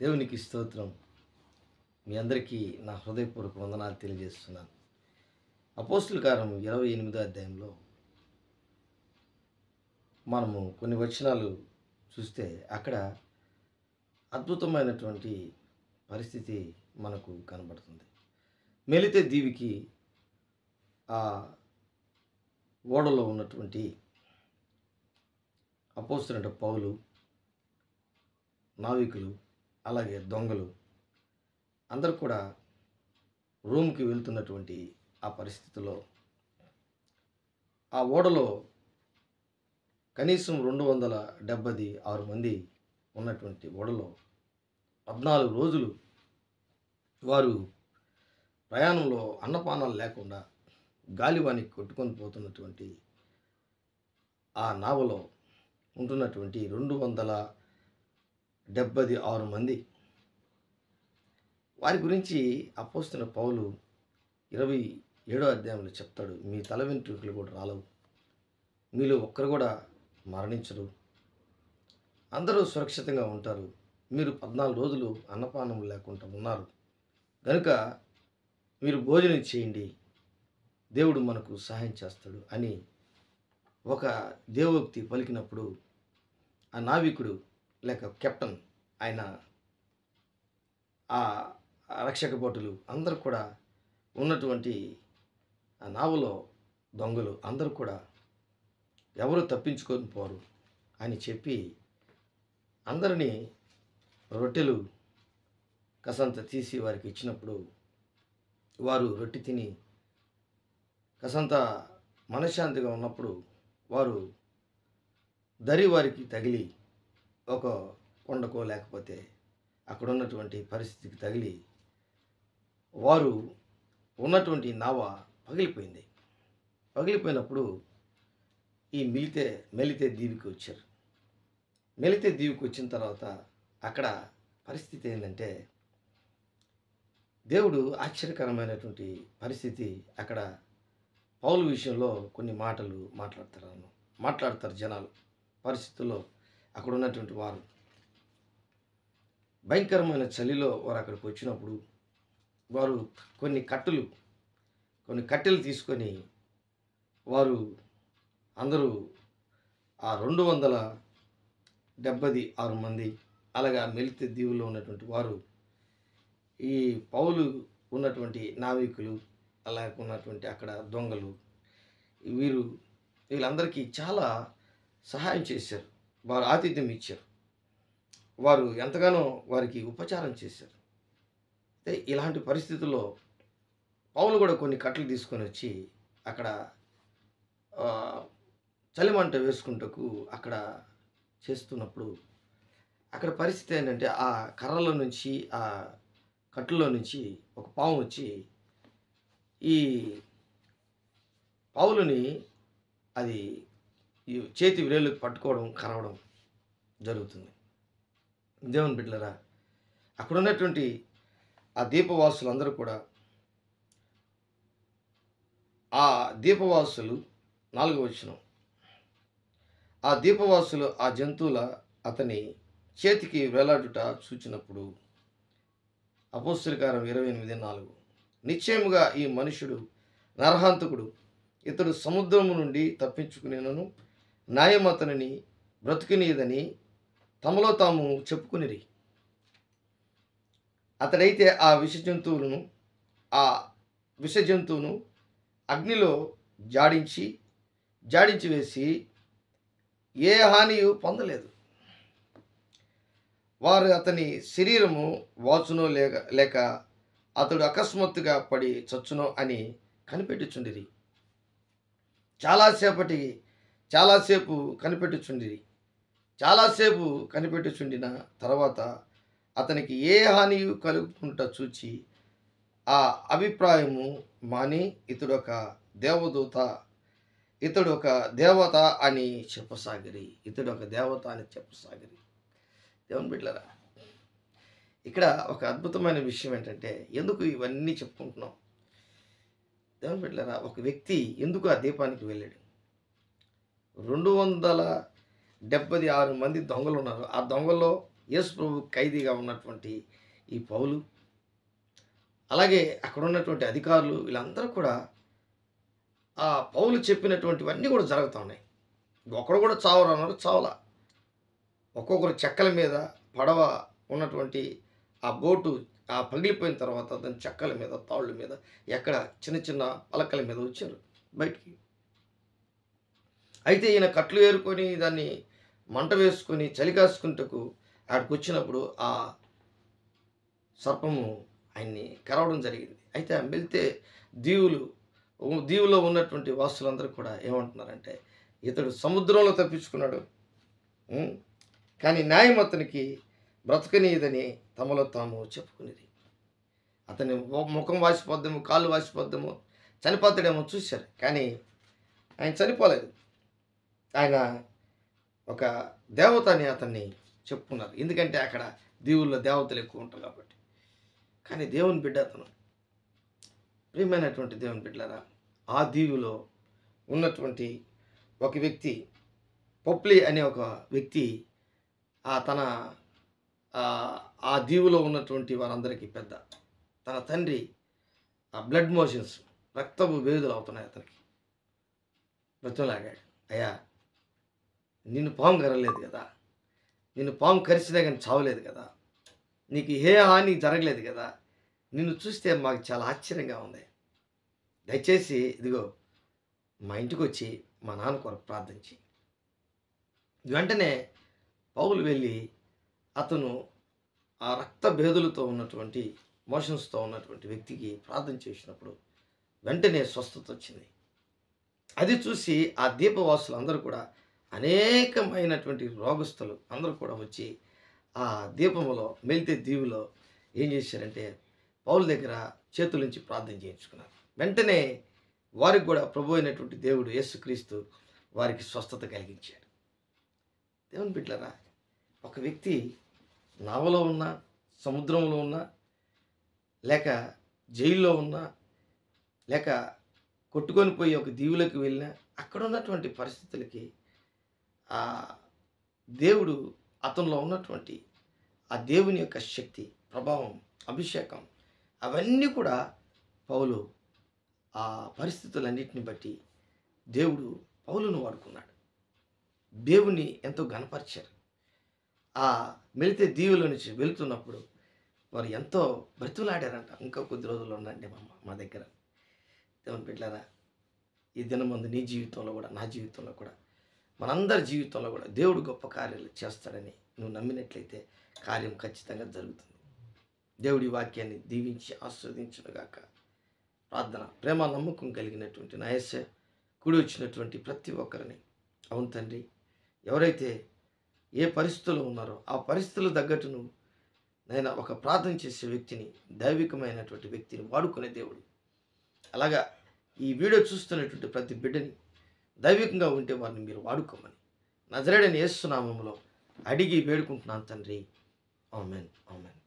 దేవునికి స్తోత్రం. మీ అందరికీ నా హృదయపూర్వక వందనాలు తెలియజేస్తున్నాను. అపోస్తుల కార్యం 28వ అధ్యాయంలో మనము కొన్ని వచనాలు చూస్తే అక్కడ అద్భుతమైనటువంటి పరిస్థితి మనకు కనబడుతుంది. మెలితే దీవికి ఆ ఓడలో ఉన్నటువంటి అపోస్తలుడైన పౌలు, నావికులు, అలాగే దొంగలు అందరూ కూడా రోమ్కి వెళ్తున్నటువంటి ఆ పరిస్థితిలో ఆ ఓడలో కనీసం 276 మంది ఉన్నటువంటి ఓడలో 14 రోజులు వారు ప్రయాణంలో అన్నపానాలు లేకుండా గాలివానికి కొట్టుకొని పోతున్నటువంటి ఆ నావలో ఉంటున్నటువంటి 276 మంది. వారి గురించి అపోస్తలుడైన పౌలు 27వ అధ్యాయంలో చెప్తాడు. మీ తల వెంట్రుకలు కూడా రాలవు, మీలో ఒక్కరు కూడా మరణించరు, అందరూ సురక్షితంగా ఉంటారు. మీరు 14 రోజులు అన్నపానం లేకుండా ఉన్నారు కనుక మీరు భోజనం చేయండి, దేవుడు మనకు సహాయం చేస్తాడు అని ఒక దేవోక్తి పలికినప్పుడు ఆ నావికుడు లేక కెప్టెన్, ఆయన ఆ రక్షక భటులు అందరూ కూడా ఉన్నటువంటి ఆ నావలో దొంగలు అందరూ కూడా ఎవరు తప్పించుకొని పోరు అని చెప్పి అందరినీ రొట్టెలు కసంత తీసి వారికి ఇచ్చినప్పుడు వారు రొట్టె తిని కసంత మనశ్శాంతిగా ఉన్నప్పుడు వారు దరి వారికి తగిలి ఒక కొండకో లేకపోతే అక్కడ ఉన్నటువంటి పరిస్థితికి తగిలి వారు ఉన్నటువంటి నావ పగిలిపోయింది. పగిలిపోయినప్పుడు ఈ మెలితే దీవికి వచ్చారు. మెలితే దీవికి వచ్చిన తర్వాత అక్కడ పరిస్థితి ఏంటంటే దేవుడు ఆశ్చర్యకరమైనటువంటి పరిస్థితి అక్కడ పౌలు విషయంలో కొన్ని మాటలు మాట్లాడతారు జనాలు. పరిస్థితుల్లో అక్కడ ఉన్నటువంటి వారు భయంకరమైన చలిలో వారు అక్కడికి వచ్చినప్పుడు వారు కొన్ని కట్టెలు తీసుకొని వారు అందరూ ఆ 276 మంది అలాగా మెలితే దీవుల్లో ఉన్నటువంటి వారు ఈ పౌలు ఉన్నటువంటి నావికులు అలాగే ఉన్నటువంటి అక్కడ దొంగలు వీళ్ళందరికీ చాలా సహాయం చేశారు. వారు ఆతిథ్యం ఇచ్చారు. వారు ఎంతగానో వారికి ఉపచారం చేశారు. అయితే ఇలాంటి పరిస్థితుల్లో పౌలు కూడా కొన్ని కట్టెలు తీసుకొని వచ్చి అక్కడ చలిమంట వేసుకుంటకు అక్కడ చేస్తున్నప్పుడు అక్కడ పరిస్థితి ఏంటంటే ఆ కర్రలో నుంచి ఆ కట్టులో నుంచి ఒక పాము వచ్చి ఈ పౌలుని అది ఈ చేతి విరేళ్ళకు పట్టుకోవడం, కరవడం జరుగుతుంది. దేవుని బిడ్డలారా, అక్కడ ఉన్నటువంటి ఆ దీపవాసులందరూ కూడా ఆ దీపవాసులు 4వ వచనం, ఆ దీపవాసులు ఆ జంతువుల అతని చేతికి వేలాడుట చూచినప్పుడు అపోస్తలుల కార్యం 28:4 నిశ్చయముగా ఈ మనుషుడు నరహంతకుడు, ఇతడు సముద్రము నుండి తప్పించుకునేనను న్యాయం అతనిని బ్రతుకునేదని తమలో తాము చెప్పుకునిరి. అతడైతే ఆ విష జంతువును అగ్నిలో జాడించి వేసి ఏ హానియు పొందలేదు. వారు అతని శరీరము వాచునో లేక అతడు అకస్మాత్తుగా పడి చచ్చునో అని కనిపెట్టుచుండిరి. చాలాసేపు కనిపెట్టుచుండిన తర్వాత అతనికి ఏ హానియు కలుగుకుంటా చూచి ఆ అభిప్రాయము మాని ఇతడు ఒక దేవత అని చెప్పసాగిరి. దేవుని బిడ్డలారా, ఇక్కడ ఒక అద్భుతమైన విషయం ఏంటంటే, ఎందుకు ఇవన్నీ చెప్పుకుంటున్నాం? దేవుని బిడ్డలారా, ఒక వ్యక్తి ఎందుకు ఆ దీపానికి వెళ్ళాడు? 276 మంది దొంగలు ఉన్నారు. ఆ దొంగల్లో యేసు ప్రభు ఖైదీగా ఉన్నటువంటి ఈ పౌలు, అలాగే అక్కడ ఉన్నటువంటి అధికారులు వీళ్ళందరూ కూడా ఆ పౌలు చెప్పినటువంటివన్నీ కూడా జరుగుతూ ఉన్నాయి. ఒకడు కూడా చావరన్నారు, చావలా. ఒక్కొక్కరు చెక్కల మీద పడవ ఉన్నటువంటి ఆ బోటు పగిలిపోయిన తర్వాత దాని చెక్కల మీద, తాళ్ళ మీద, ఎక్కడ చిన్న చిన్న పలకల మీద వచ్చారు బయటికి. అయితే ఈయన కట్లు ఏరుకొని దాన్ని మంట వేసుకొని చలి కాసుకుంటకు ఆడికి వచ్చినప్పుడు ఆ సర్పము ఆయన్ని కరవడం జరిగింది. అయితే వెళ్తే దీవులో ఉన్నటువంటి వాసులందరూ కూడా ఏమంటున్నారంటే, ఇతడు సముద్రంలో తప్పించుకున్నాడు, కానీ న్యాయం అతనికి బ్రతకనీయదని తమలో తాము చెప్పుకునేది. అతని ముఖం వాసిపోద్దాము, కాళ్ళు వాసిపోద్దాము, చనిపోతాడేమో చూశారు, కానీ ఆయన చనిపోలేదు. ఆయన ఒక దేవత అని అతన్ని చెప్పుకున్నారు. ఎందుకంటే అక్కడ దీవుల్లో దేవతలు ఎక్కువ ఉంటారు కాబట్టి. కానీ దేవుని బిడ్డ అతను. ప్రియమైనటువంటి దేవుని బిడ్డలారా, ఆ దీవులో ఉన్నటువంటి ఒక వ్యక్తి, పొప్లి అనే ఒక వ్యక్తి, ఆ దీవులో ఉన్నటువంటి వారందరికీ పెద్ద. తన తండ్రి బ్లడ్ మోషన్స్, రక్తపు వేదులు అవుతున్నాయి అతనికి. బ్రతులాగాడు, అయ్యా నిన్ను పాము కరలేదు కదా, నిన్ను పాము కరిచినా కానీ చావలేదు కదా, నీకు ఏ హాని జరగలేదు కదా, నిన్ను చూస్తే మాకు చాలా ఆశ్చర్యంగా ఉంది. దయచేసి ఇదిగో మా ఇంటికి వచ్చి మా నాన్న కొరకు ప్రార్థించి. వెంటనే పౌలు వెళ్ళి అతను ఆ రక్త భేదులతో ఉన్నటువంటి, మోషన్స్తో ఉన్నటువంటి వ్యక్తికి ప్రార్థన చేసినప్పుడు వెంటనే స్వస్థత వచ్చింది. అది చూసి ఆ దీపవాసులు అందరూ కూడా, అనేకమైనటువంటి రోగస్తులు అందరూ కూడా వచ్చి ఆ దీపములో, మెల్తే దీవులో ఏం చేశారంటే పౌలు దగ్గర చేతుల నుంచి ప్రార్థన చేయించుకున్నారు. వెంటనే వారికి కూడా ప్రభు అయినటువంటి దేవుడు యేసుక్రీస్తు వారికి స్వస్థత కలిగించాడు. దేవుని బిడ్డలారా, ఒక వ్యక్తి నావలో ఉన్నా, సముద్రంలో ఉన్నా, లేక జైల్లో ఉన్నా, లేక కొట్టుకొని పోయి ఒక దీవులకు వెళ్ళినా, అక్కడ ఉన్నటువంటి పరిస్థితులకి ఆ దేవుడు, అతనిలో ఉన్నటువంటి ఆ దేవుని యొక్క శక్తి, ప్రభావం, అభిషేకం, అవన్నీ కూడా పౌలు ఆ పరిస్థితులన్నిటిని బట్టి దేవుడు పౌలును వాడుకున్నాడు. దేవుని ఎంతో ఘనపరిచారు. ఆ మెలితే దీవుల నుంచి వెళ్తున్నప్పుడు వారు ఎంతో బ్రతులాడారంట. ఇంకా కొద్ది రోజులు ఉండండి మా దగ్గర. దేవుని బిడ్డలారా, ఈ దినమందు నీ జీవితంలో కూడా, నా జీవితంలో కూడా, మనందరి జీవితంలో కూడా దేవుడు గొప్ప కార్యాలు చేస్తాడని నువ్వు నమ్మినట్లయితే కార్యం ఖచ్చితంగా జరుగుతుంది. దేవుడి వాక్యాన్ని దీవించి ఆస్వాదించునుగాక. ప్రార్థన. ప్రేమ నమ్మకం కలిగినటువంటి నా యేసయ్య, కూడి వచ్చినటువంటి ప్రతి ఒక్కరిని, అవును తండ్రి, ఎవరైతే ఏ పరిస్థితుల్లో ఉన్నారో ఆ పరిస్థితులు తగ్గట్టును నేను ఒక ప్రార్థన చేసే వ్యక్తిని, దైవికమైనటువంటి వ్యక్తిని వాడుకునే దేవుడు. అలాగా ఈ వీడియో చూస్తున్నటువంటి ప్రతి బిడ్డని దైవికంగా ఉంటే వారిని మీరు వాడుకోమని నజరేయుడైన యేసు నామములో అడిగి వేడుకుంటున్నాను తండ్రి. ఆమేన్, ఆమేన్.